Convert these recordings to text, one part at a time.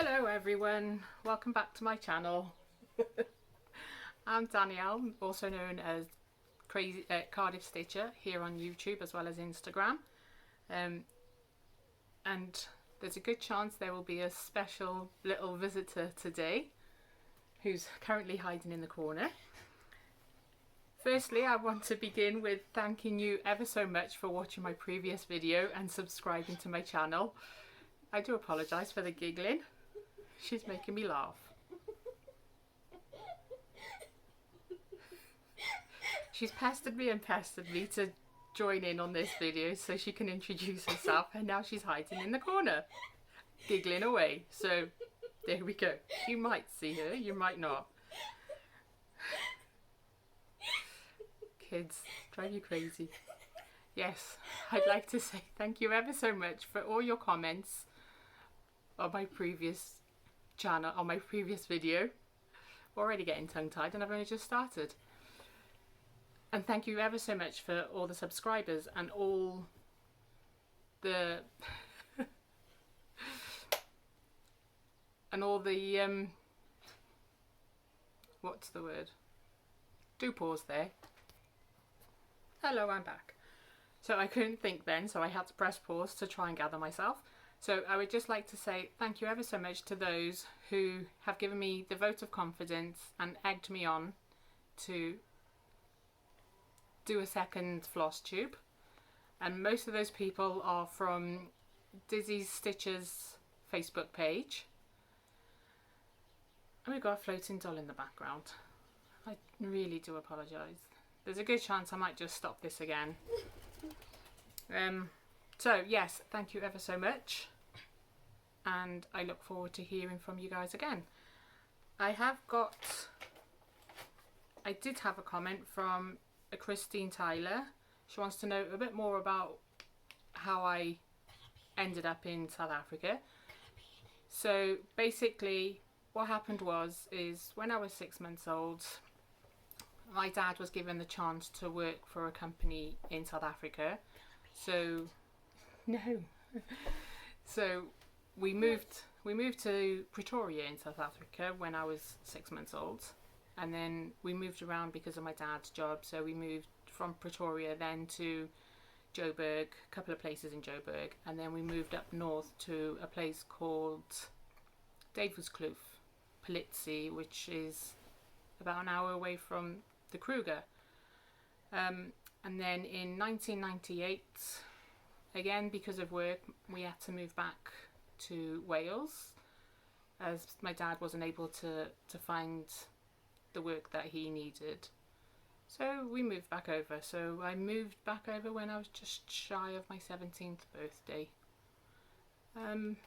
Hello everyone, welcome back to my channel. I'm Danielle, also known as Crazy Cardiff Stitcher here on YouTube as well as Instagram. And there's a good chance there will be a special little visitor today who's currently hiding in the corner. Firstly, I want to begin with thanking you ever so much for watching my previous video and subscribing to my channel. I do apologise for the giggling. She's making me laugh. She's pestered me to join in on this video so she can introduce herself, and now she's hiding in the corner, giggling away. So there we go. You might see her, you might not. Kids drive you crazy. Yes, I'd like to say thank you ever so much for all your comments on my previous channel, on my previous video. Already getting tongue-tied and I've only just started. And thank you ever so much for all the subscribers and all the what's the word? Do pause there. Hello, I'm back. So I couldn't think then, so I had to press pause to try and gather myself. So I would just like to say thank you ever so much to those who have given me the vote of confidence and egged me on to do a second Flosstube. And most of those people are from Dizzy's Stitches Facebook page. And we've got a floating doll in the background. I really do apologise. There's a good chance I might just stop this again. So yes, thank you ever so much, and I look forward to hearing from you guys again. I did have a comment from a Christine Tyler. She wants to know a bit more about how I ended up in South Africa. So basically what happened is when I was 6 months old, my dad was given the chance to work for a company in South Africa. So we moved to Pretoria in South Africa when I was 6 months old, and then we moved around because of my dad's job. So we moved from Pretoria then to Joburg, a couple of places in Joburg, and then we moved up north to a place called Davidkloof, Politsi, which is about an hour away from the Kruger. And then in 1998, again because of work, we had to move back to Wales as my dad wasn't able to find the work that he needed. So we moved back over. So I moved back over when I was just shy of my 17th birthday. And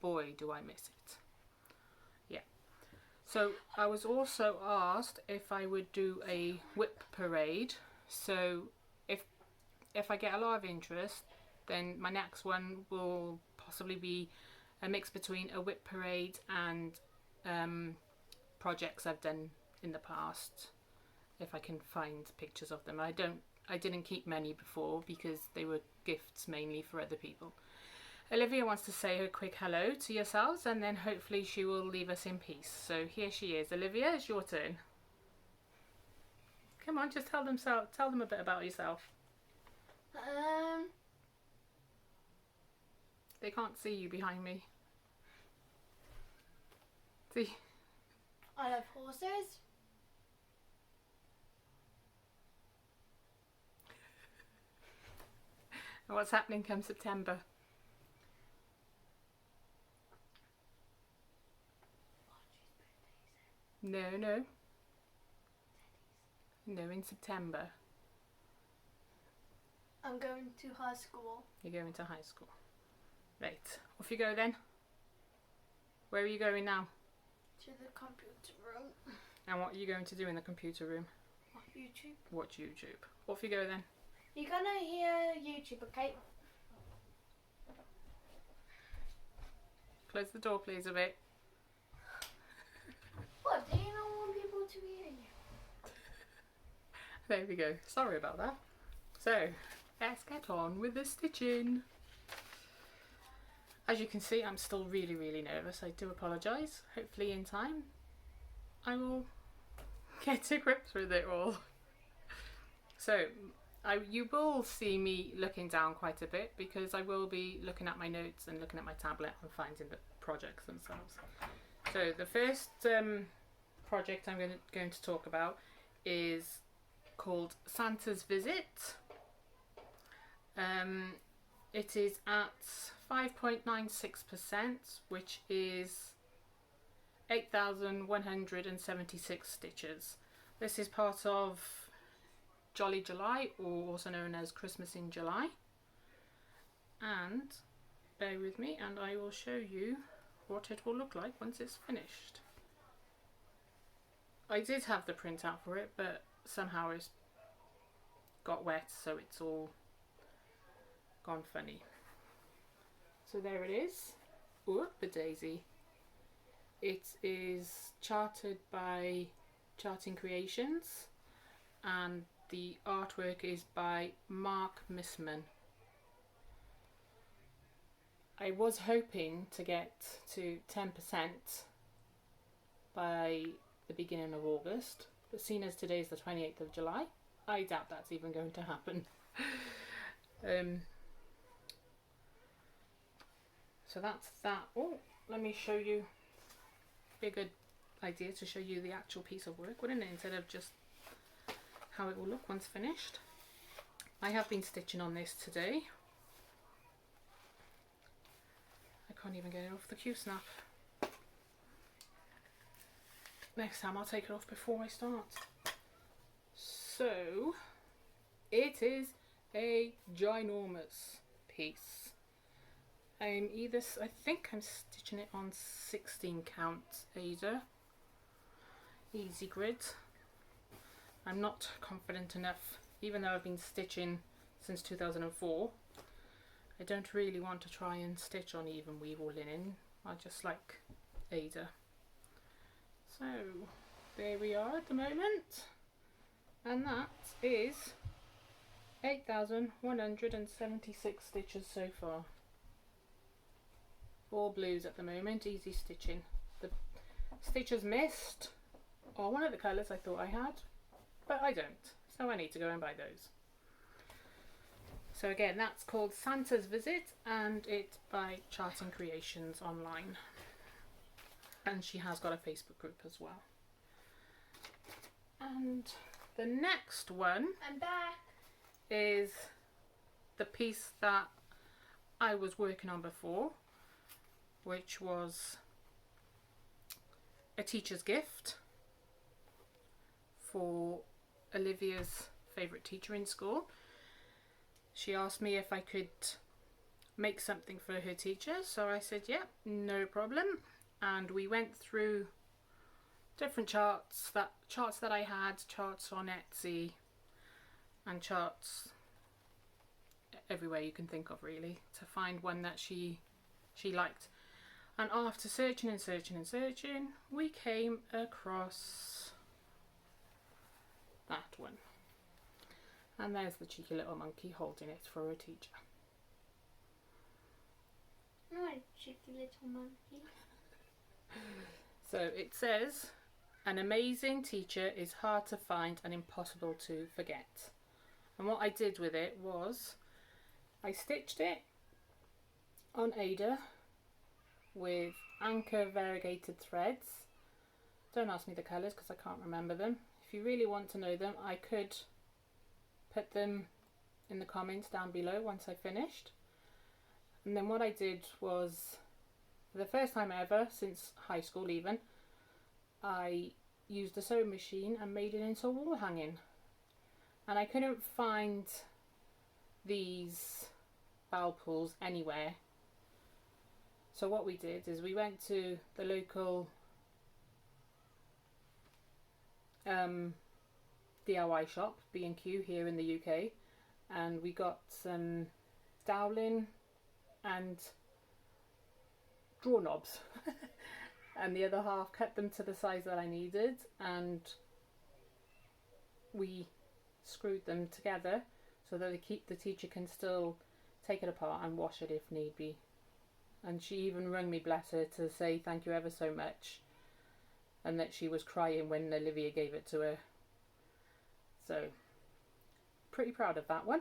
boy, do I miss it. Yeah. So I was also asked if I would do a whip parade. So if I get a lot of interest, then my next one will possibly be a mix between a whip parade and projects I've done in the past, if I can find pictures of them. I didn't keep many before because they were gifts mainly for other people. Olivia wants to say a quick hello to yourselves, and then hopefully she will leave us in peace. So here she is. Olivia, it's your turn. Come on, just tell them a bit about yourself. They can't see you behind me. See? I love horses. And what's happening come September? No, in September. I'm going to high school. You're going to high school. Right, off you go then. Where are you going now? To the computer room. And what are you going to do in the computer room? Watch YouTube. Watch YouTube. Off you go then. You're gonna hear YouTube, okay? Close the door please a bit. What, do you not want people to hear you? There we go. Sorry about that. So, let's get on with the stitching. As you can see, I'm still really, really nervous. I do apologise. Hopefully in time I will get to grips with it all. So you will see me looking down quite a bit because I will be looking at my notes and looking at my tablet and finding the projects themselves. So the first project I'm going to talk about is called Santa's Visit. It is at 5.96%, which is 8,176 stitches. This is part of Jolly July, or also known as Christmas in July. And bear with me and I will show you what it will look like once it's finished. I did have the printout for it, but somehow it's got wet, so it's all gone funny. So there it is. Whoop-a-daisy. It is charted by Charting Creations and the artwork is by Mark Missman. I was hoping to get to 10% by the beginning of August, but seeing as today is the 28th of July, I doubt that's even going to happen. So that's that. Oh, let me show you. Be a good idea to show you the actual piece of work, wouldn't it, instead of just how it will look once finished. I have been stitching on this today. I can't even get it off the Q-snap. Next time I'll take it off before I start. So it is a ginormous piece. I think I'm stitching it on 16 count Ada easy grid. I'm not confident enough, even though I've been stitching since 2004. I don't really want to try and stitch on even weave or linen. I just like Ada. So there we are at the moment, and that is 8,176 stitches so far. All blues at the moment, easy stitching. The stitches missed are one of the colours I thought I had, but I don't, so I need to go and buy those. So again, that's called Santa's Visit and it's by Charting Creations online. And she has got a Facebook group as well. And the next one I'm back. is the piece that I was working on before, which was a teacher's gift for Olivia's favourite teacher in school. She asked me if I could make something for her teacher, so I said yeah, no problem. And we went through different charts that I had, charts on Etsy and charts everywhere you can think of really, to find one that she liked. And after searching and searching and searching, we came across that one. And there's the cheeky little monkey holding it for her teacher. Oh, a cheeky little monkey. So it says, an amazing teacher is hard to find and impossible to forget. And what I did with it was, I stitched it on Ada with anchor variegated threads. Don't ask me the colours because I can't remember them. If you really want to know them, I could put them in the comments down below once I finished. And then what I did was, for the first time ever since high school even, I used a sewing machine and made it into a wall hanging. And I couldn't find these bowel pulls anywhere. So what we did is we went to the local DIY shop, B&Q here in the UK, and we got some dowling and drawer knobs and the other half cut them to the size that I needed, and we screwed them together so that the teacher can still take it apart and wash it if need be. And she even rang me, bless her, to say thank you ever so much, and that she was crying when Olivia gave it to her. So, pretty proud of that one.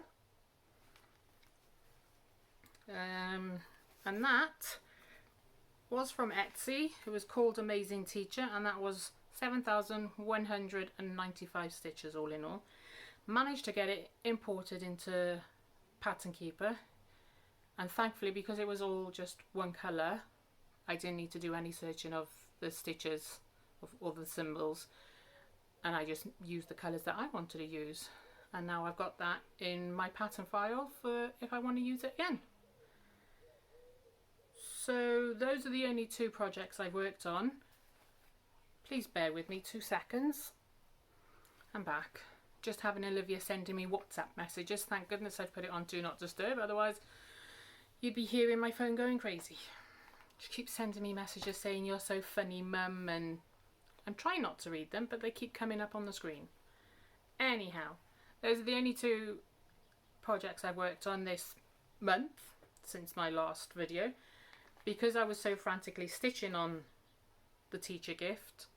And that was from Etsy. It was called Amazing Teacher, and that was 7,195 stitches all in all. Managed to get it imported into Pattern Keeper, and thankfully, because it was all just one colour, I didn't need to do any searching of the stitches of all the symbols, and I just used the colours that I wanted to use. And now I've got that in my pattern file for if I want to use it again. So those are the only two projects I've worked on. Please bear with me 2 seconds. I'm back. Just having Olivia sending me WhatsApp messages. Thank goodness I've put it on Do Not Disturb, otherwise you'd be hearing my phone going crazy. She keeps sending me messages saying you're so funny, mum, and I'm trying not to read them, but they keep coming up on the screen. Anyhow, those are the only two projects I've worked on this month since my last video. Because I was so frantically stitching on the teacher gift,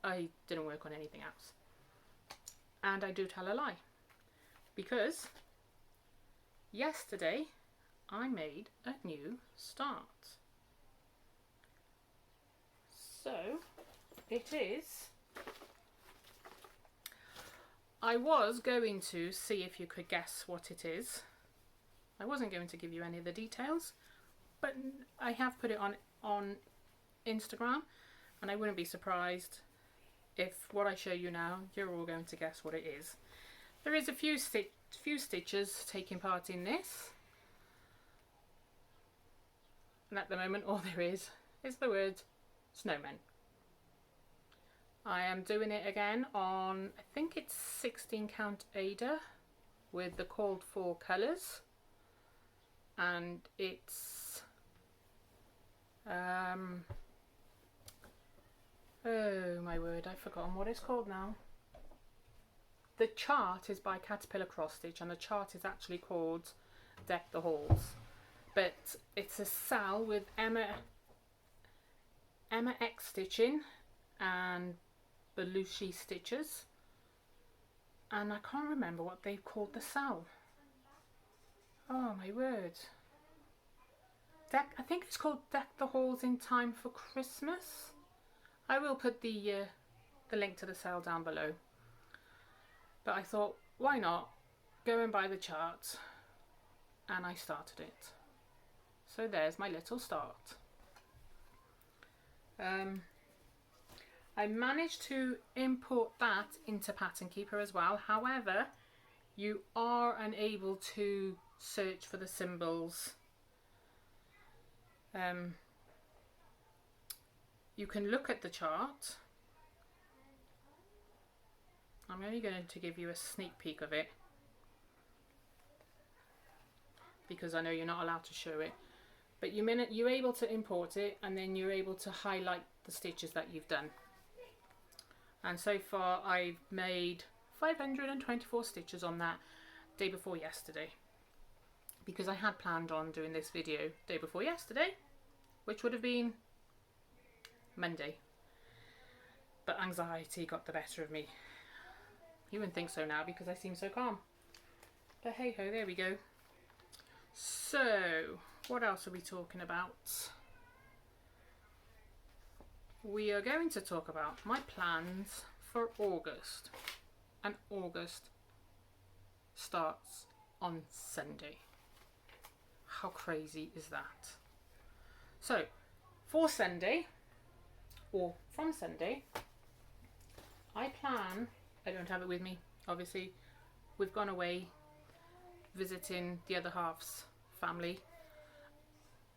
I didn't work on anything else. And I do tell a lie, because yesterday I made a new start. So it is, I was going to see if you could guess what it is. I wasn't going to give you any of the details, but I have put it on Instagram, and I wouldn't be surprised if what I show you now, you're all going to guess what it is. There is a few stitches taking part in this, and at the moment all there is the word snowman. I am doing it again on, I think it's 16 count Ada with the called for colours, and it's oh my word, I've forgotten what it's called now. The chart is by Caterpillar Cross Stitch, and the chart is actually called Deck the Halls. But it's a SAL with Emma X stitching and Belushi stitches, and I can't remember what they've called the SAL. Oh my word. I think it's called Deck the Halls in Time for Christmas. I will put the link to the sale down below. But I thought, why not go and buy the chart, and I started it. So there's my little start. I managed to import that into Pattern Keeper as well. However, you are unable to search for the symbols. You can look at the chart. I'm only going to give you a sneak peek of it, because I know you're not allowed to show it. But you're able to import it, and then you're able to highlight the stitches that you've done. And so far I've made 524 stitches on that day before yesterday, because I had planned on doing this video day before yesterday, which would have been Monday. But anxiety got the better of me. You wouldn't think so now because I seem so calm. But hey ho, there we go. So, what else are we talking about? We are going to talk about my plans for August. And August starts on Sunday. How crazy is that? So, for Sunday, or from Sunday, I plan, I don't have it with me, obviously, we've gone away visiting the other half's family,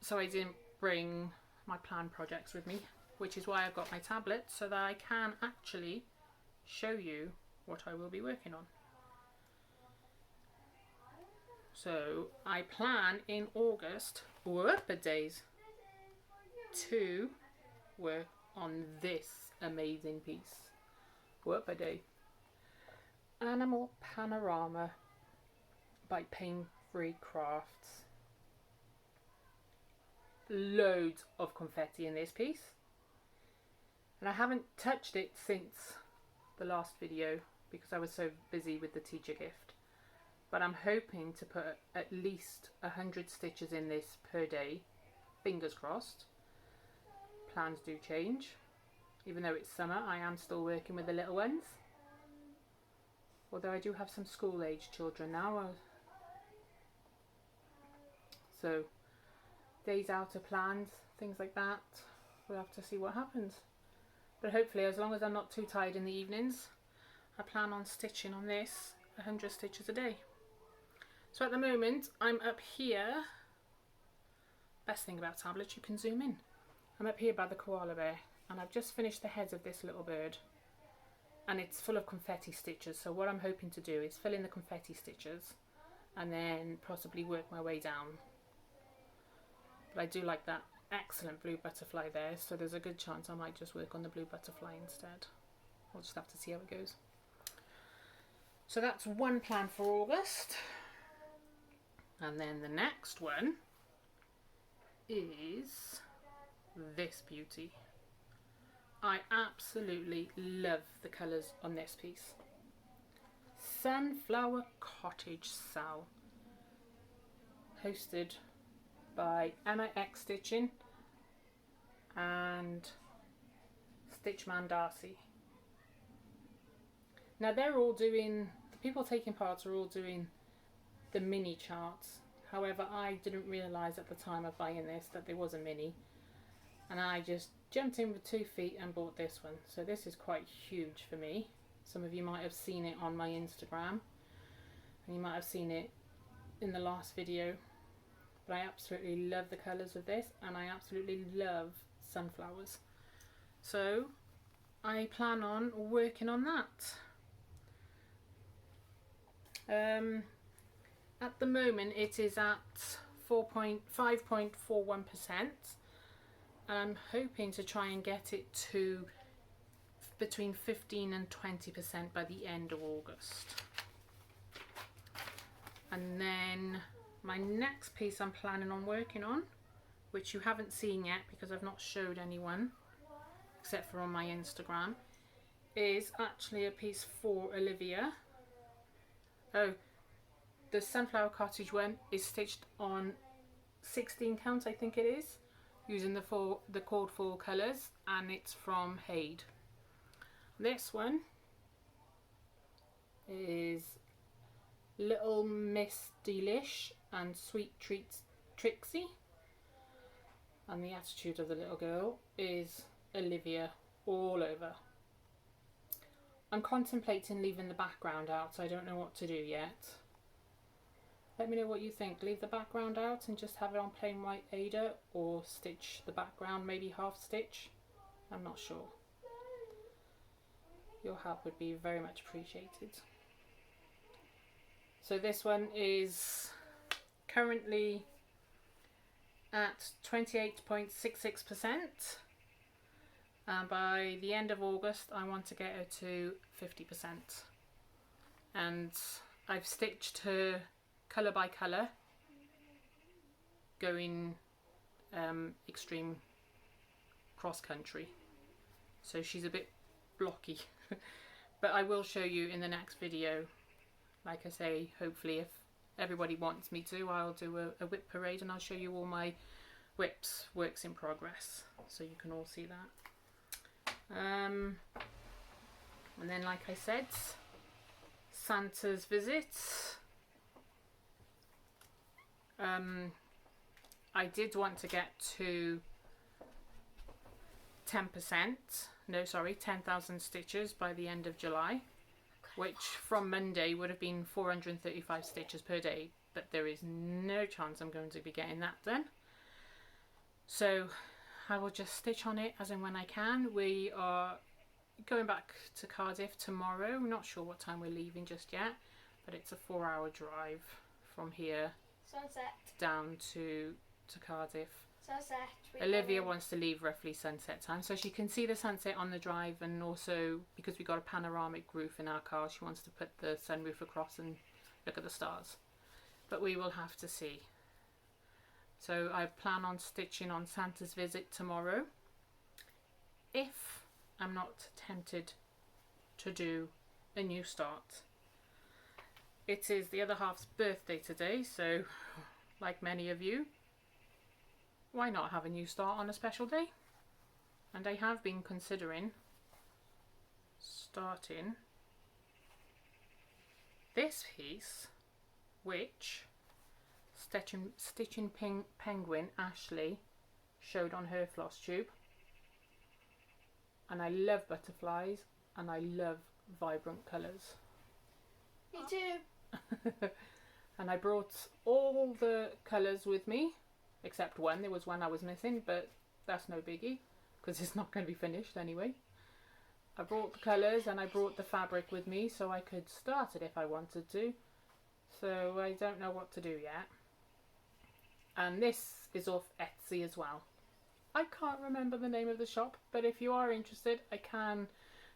so I didn't bring my planned projects with me, which is why I've got my tablet, so that I can actually show you what I will be working on. So I plan in August, days, to work on this amazing piece. Day. Animal Panorama by Pain Free Crafts. loads of confetti in this piece. And I haven't touched it since the last video because I was so busy with the teacher gift. But I'm hoping to put at least 100 stitches in this per day. Fingers crossed. Plans do change. Even though it's summer, I am still working with the little ones. Although I do have some school age children now. So days out of plans, things like that. We'll have to see what happens. But hopefully, as long as I'm not too tired in the evenings, I plan on stitching on this 100 stitches a day. So at the moment, I'm up here. Best thing about tablets, you can zoom in. I'm up here by the koala bear, and I've just finished the heads of this little bird. And it's full of confetti stitches. So what I'm hoping to do is fill in the confetti stitches and then possibly work my way down. But I do like that excellent blue butterfly there, so there's a good chance I might just work on the blue butterfly instead. We'll just have to see how it goes. So that's one plan for August. And then the next one is this beauty. I absolutely love the colours on this piece. Sunflower Cottage Sal, hosted by Emma X Stitching and Stitchman Darcy. Now they're all doing, the people taking part are all doing the mini charts. However, I didn't realise at the time of buying this that there was a mini, and I just jumped in with 2 feet and bought this one. So this is quite huge for me. Some of you might have seen it on my Instagram, and you might have seen it in the last video. But I absolutely love the colours of this, and I absolutely love sunflowers. So I plan on working on that. At the moment it is at 5.41%. I'm hoping to try and get it to between 15 and 20% by the end of August. And then my next piece I'm planning on working on, which you haven't seen yet because I've not showed anyone except for on my Instagram, is actually a piece for Olivia. Oh, the Sunflower Cottage one is stitched on 16 count, I think it is, using the called for colours, and it's from Hade. This one is Little Miss Delish and Sweet Treats Trixie, and the attitude of the little girl is Olivia all over. I'm contemplating leaving the background out, so I don't know what to do yet. Let me know what you think. Leave the background out and just have it on plain white Ada, or stitch the background, maybe half stitch. I'm not sure. Your help would be very much appreciated. So this one is currently at 28.66%, and by the end of August I want to get her to 50%. And I've stitched her colour by colour, going extreme cross country, so she's a bit blocky. But I will show you in the next video. Like I say, hopefully if everybody wants me to, I'll do a whip parade and I'll show you all my whips works in progress, so you can all see that. And then, like I said, Santa's visit. I did want to get to 10,000 stitches by the end of July, which from Monday would have been 435 stitches per day, but there is no chance I'm going to be getting that done. So I will just stitch on it as and when I can. We are going back to Cardiff tomorrow. I'm not sure what time we're leaving just yet, but it's a 4-hour drive from here Sunset. down to Cardiff. Sunset. Olivia wants to leave roughly sunset time, so she can see the sunset on the drive, and also because we got a panoramic roof in our car, she wants to put the sunroof across and look at the stars. But we will have to see. So I plan on stitching on Santa's visit tomorrow, if I'm not tempted to do a new start. It is the other half's birthday today, so like many of you, why not have a new start on a special day? And I have been considering starting this piece, which Stitching Penguin Ashley showed on her Flosstube. And I love butterflies and I love vibrant colours. Me too. And I brought all the colours with me, except one. There was one I was missing, but that's no biggie because it's not going to be finished anyway. I brought the colours and I brought the fabric with me so I could start it if I wanted to. So I don't know what to do yet. And this is off Etsy as well. I can't remember the name of the shop, but if you are interested, I can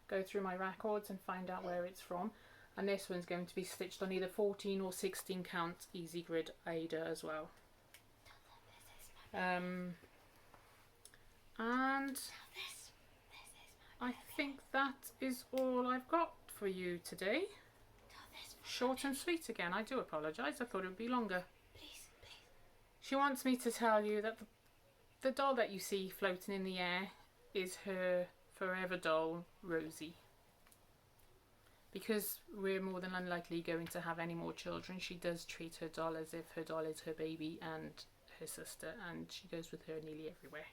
go through my records and find out where it's from. And this one's going to be stitched on either 14 or 16 count Easy Grid Ada as well. And I think that is all I've got for you today. Short and sweet again. I do apologise. I thought it would be longer. She wants me to tell you that the doll that you see floating in the air is her forever doll, Rosie. Because we're more than unlikely going to have any more children, she does treat her doll as if her doll is her baby and her sister, and she goes with her nearly everywhere.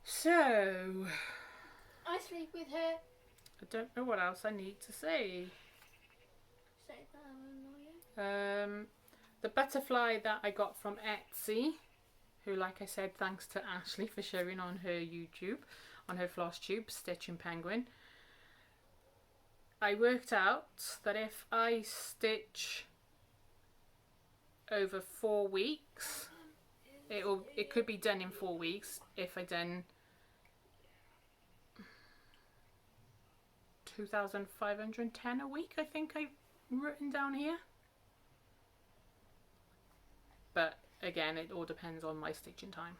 So, I sleep with her. I don't know what else I need to say. Say that I will know you. The butterfly that I got from Etsy, who, like I said, thanks to Ashley for sharing on her YouTube, on her Flosstube, Stitching Penguin. I worked out that if I stitch over 4 weeks, it could be done in 4 weeks if I done 2,510 a week, I think I've written down here. But again, it all depends on my stitching time.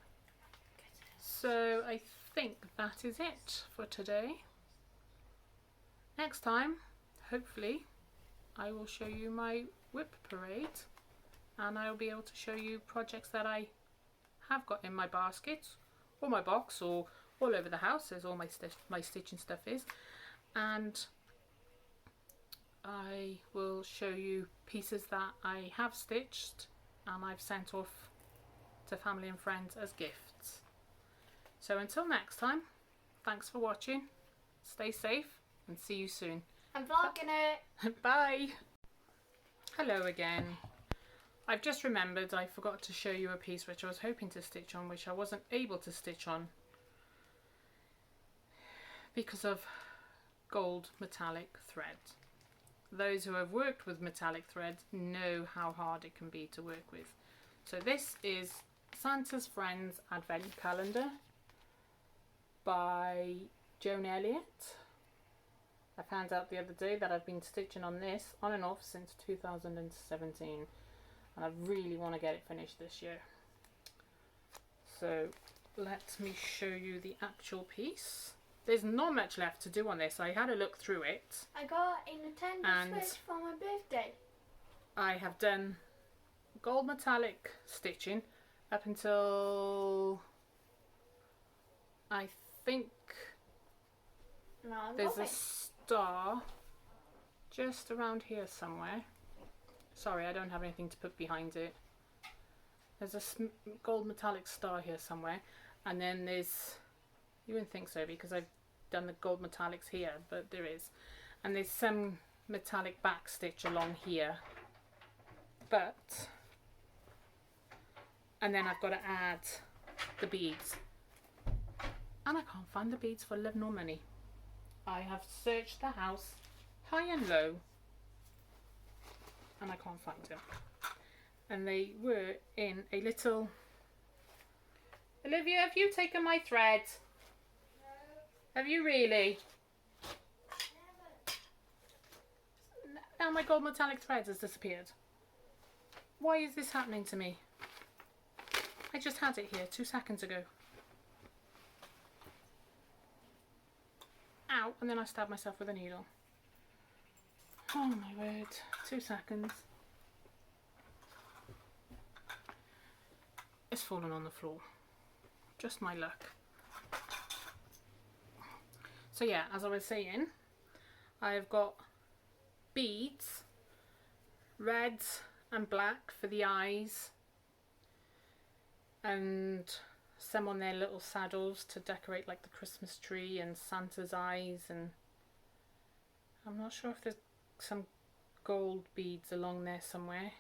So I think that is it for today. Next time, hopefully, I will show you my whip parade, and I'll be able to show you projects that I have got in my basket or my box or all over the house, as all my stitching stuff is. And I will show you pieces that I have stitched and I've sent off to family and friends as gifts. So until next time, thanks for watching, stay safe and see you soon. I'm vlogging it. Bye. Hello again. I've just remembered I forgot to show you a piece which I was hoping to stitch on, which I wasn't able to stitch on because of gold metallic thread. Those who have worked with metallic thread know how hard it can be to work with. So this is Santa's Friends Advent Calendar by Joan Elliott. I found out the other day that I've been stitching on this on and off since 2017, and I really want to get it finished this year. So let me show you the actual piece. There's not much left to do on this. I had a look through it. I got a Nintendo Switch for my birthday. I have done gold metallic stitching up until I think there's a star just around here somewhere. Sorry, I don't have anything to put behind it. There's a gold metallic star here somewhere, and then there's, you wouldn't think so because I've done the gold metallics here, but there is, and there's some metallic back stitch along here, and then I've got to add the beads, and I can't find the beads for love nor money. I have searched the house high and low and I can't find them, and they were in a little... Olivia, have you taken my thread? Have you really? Now my gold metallic thread has disappeared. Why is this happening to me? I just had it here 2 seconds ago. Ow, and then I stabbed myself with a needle. Oh my word, 2 seconds. It's fallen on the floor. Just my luck. So yeah, as I was saying, I've got beads, reds and black for the eyes, and some on their little saddles to decorate like the Christmas tree and Santa's eyes, and I'm not sure if there's some gold beads along there somewhere,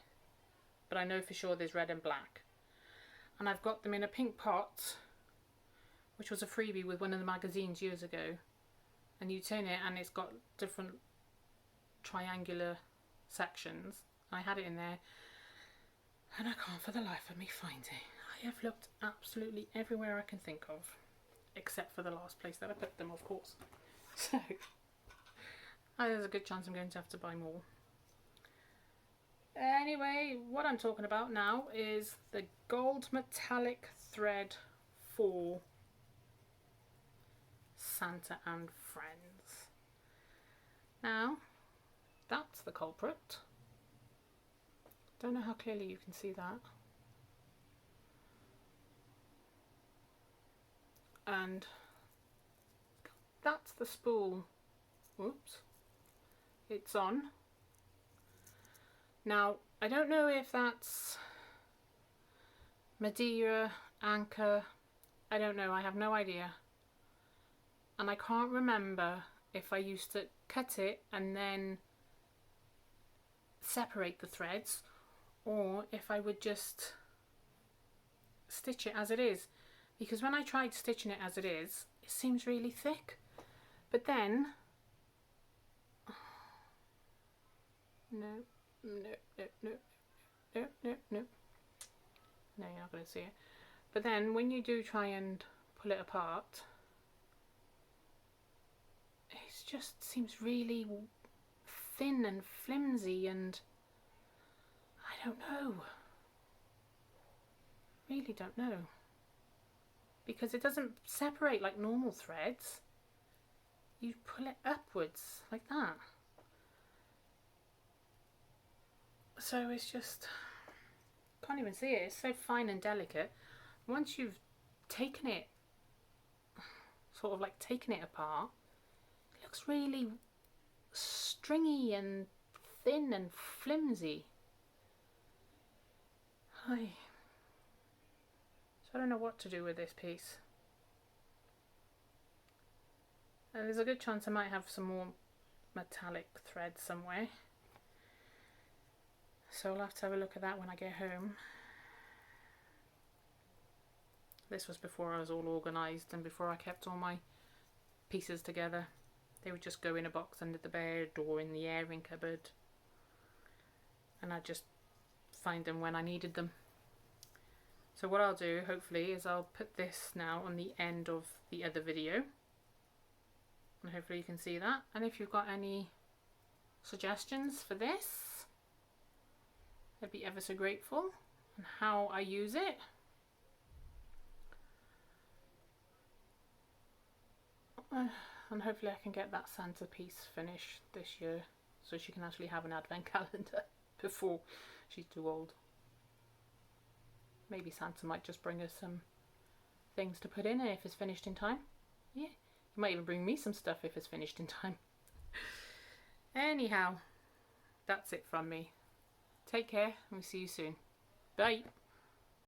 but I know for sure there's red and black. And I've got them in a pink pot, which was a freebie with one of the magazines years ago, and you turn it and it's got different triangular sections. I had it in there and I can't for the life of me find it. I have looked absolutely everywhere I can think of, except for the last place that I put them, of course. So there's a good chance I'm going to have to buy more. Anyway, what I'm talking about now is the gold metallic thread for Santa and Friends. Now, that's the culprit. Don't know how clearly you can see that. And that's the spool. Oops. It's on. Now, I don't know if that's Madeira, anchor, I don't know, I have no idea. And I can't remember if I used to cut it and then separate the threads, or if I would just stitch it as it is. Because when I tried stitching it as it is, it seems really thick. But then, no, no, no, no, no, no, no. No, you're not going to see it. But then when you do try and pull it apart, it just seems really thin and flimsy, and I don't know. Really don't know. Because it doesn't separate like normal threads. You pull it upwards like that. So it's just, can't even see it. It's so fine and delicate. Once you've taken it, sort of like taken it apart, it looks really stringy and thin and flimsy. Hi. So I don't know what to do with this piece. And there's a good chance I might have some more metallic thread somewhere. So I'll have to have a look at that when I get home. This was before I was all organised and before I kept all my pieces together. They would just go in a box under the bed or in the airing cupboard, and I'd just find them when I needed them. So what I'll do, hopefully, is I'll put this now on the end of the other video, and hopefully you can see that. And if you've got any suggestions for this, I'd be ever so grateful, and how I use it. And hopefully I can get that Santa piece finished this year, so she can actually have an advent calendar before she's too old. Maybe Santa might just bring us some things to put in it if it's finished in time. Yeah, he might even bring me some stuff if it's finished in time. Anyhow, that's it from me. Take care, and we'll see you soon. Bye.